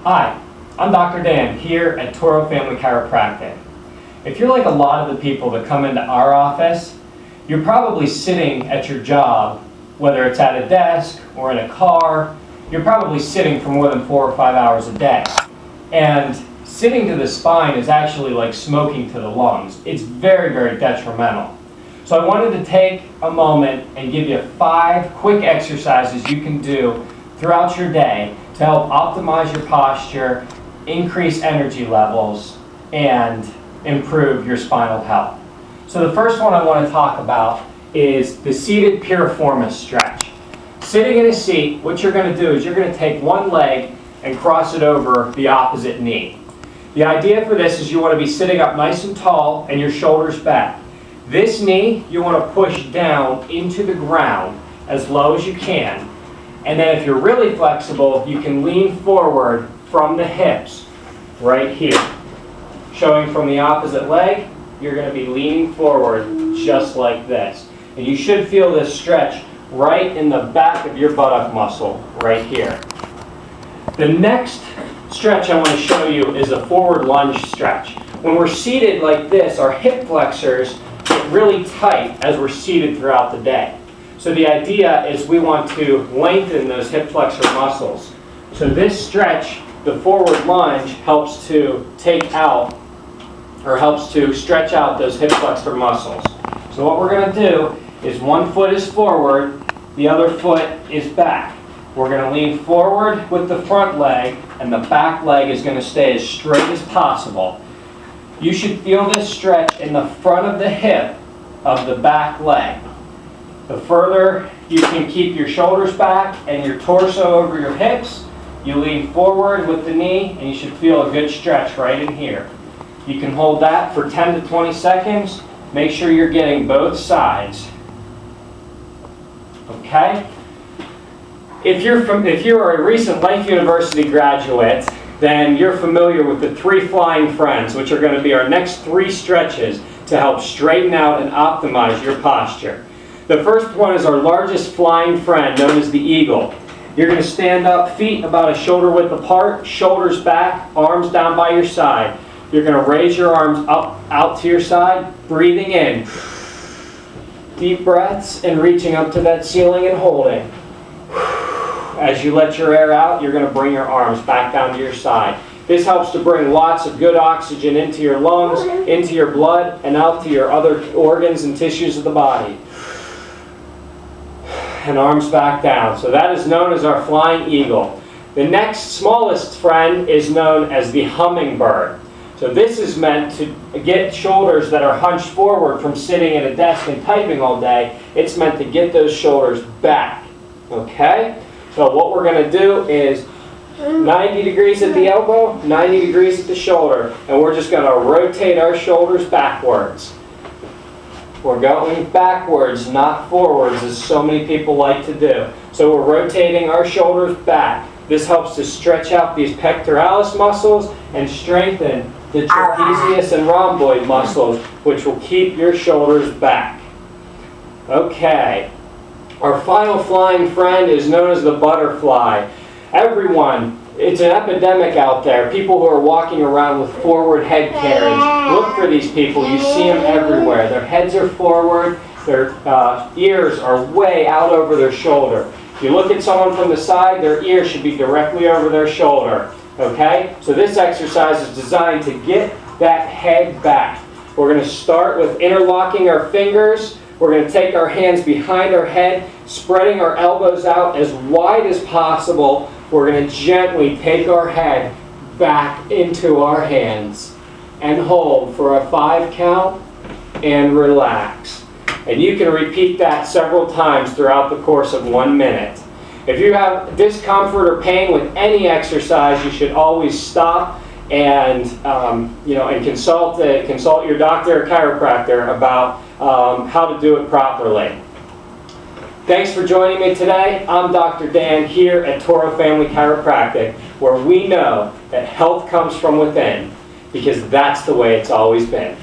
Hi, I'm Dr. Dan here at Turo Family Chiropractic. If you're like a lot of the people that come into our office, you're probably sitting at your job, whether it's at a desk or in a car. You're probably sitting for more than 4 or 5 hours a day. And sitting to the spine is actually like smoking to the lungs. It's very, very detrimental. So I wanted to take a moment and give you 5 quick exercises you can do throughout your day to help optimize your posture, increase energy levels, and improve your spinal health. So the first one I want to talk about is the seated piriformis stretch. Sitting in a seat, what you're going to do is you're going to take one leg and cross it over the opposite knee. The idea for this is you want to be sitting up nice and tall and your shoulders back. This knee you want to push down into the ground as low as you can. And then if you're really flexible, you can lean forward from the hips right here. Showing from the opposite leg, you're going to be leaning forward just like this. And you should feel this stretch right in the back of your buttock muscle right here. The next stretch I want to show you is a forward lunge stretch. When we're seated like this, our hip flexors get really tight as we're seated throughout the day. So the idea is we want to lengthen those hip flexor muscles. So this stretch, the forward lunge, helps to stretch out those hip flexor muscles. So what we're going to do is one foot is forward, the other foot is back. We're going to lean forward with the front leg, and the back leg is going to stay as straight as possible. You should feel this stretch in the front of the hip of the back leg. The further you can keep your shoulders back and your torso over your hips, you lean forward with the knee, and you should feel a good stretch right in here. You can hold that for 10 to 20 seconds. Make sure you're getting both sides. Okay? If you're a recent Life University graduate, then you're familiar with the 3 flying friends, which are going to be our next 3 stretches to help straighten out and optimize your posture. The first one is our largest flying friend, known as the eagle. You're going to stand up, feet about a shoulder width apart, shoulders back, arms down by your side. You're going to raise your arms up, out to your side, breathing in. Deep breaths and reaching up to that ceiling and holding. As you let your air out, you're going to bring your arms back down to your side. This helps to bring lots of good oxygen into your lungs, into your blood, and out to your other organs and tissues of the body. And arms back down. So that is known as our flying eagle. The next smallest friend is known as the hummingbird. So this is meant to get shoulders that are hunched forward from sitting at a desk and typing all day. It's meant to get those shoulders back. Okay? So what we're going to do is 90 degrees at the elbow, 90 degrees at the shoulder, and we're just going to rotate our shoulders backwards. We're going backwards, not forwards, as so many people like to do. So we're rotating our shoulders back. This helps to stretch out these pectoralis muscles and strengthen the trapezius and rhomboid muscles, which will keep your shoulders back. Okay. Our final flying friend is known as the butterfly. Everyone, it's an epidemic out there. People who are walking around with forward head carriage. Look for these people. You see them everywhere. Their heads are forward. Their ears are way out over their shoulder. If you look at someone from the side, their ear should be directly over their shoulder. Okay? So this exercise is designed to get that head back. We're going to start with interlocking our fingers. We're going to take our hands behind our head, spreading our elbows out as wide as possible. We're going to gently take our head back into our hands and hold for a 5 count and relax. And you can repeat that several times throughout the course of 1 minute. If you have discomfort or pain with any exercise, you should always stop and consult your doctor or chiropractor about how to do it properly. Thanks for joining me today. I'm Dr. Dan here at Turo Family Chiropractic, where we know that health comes from within, because that's the way it's always been.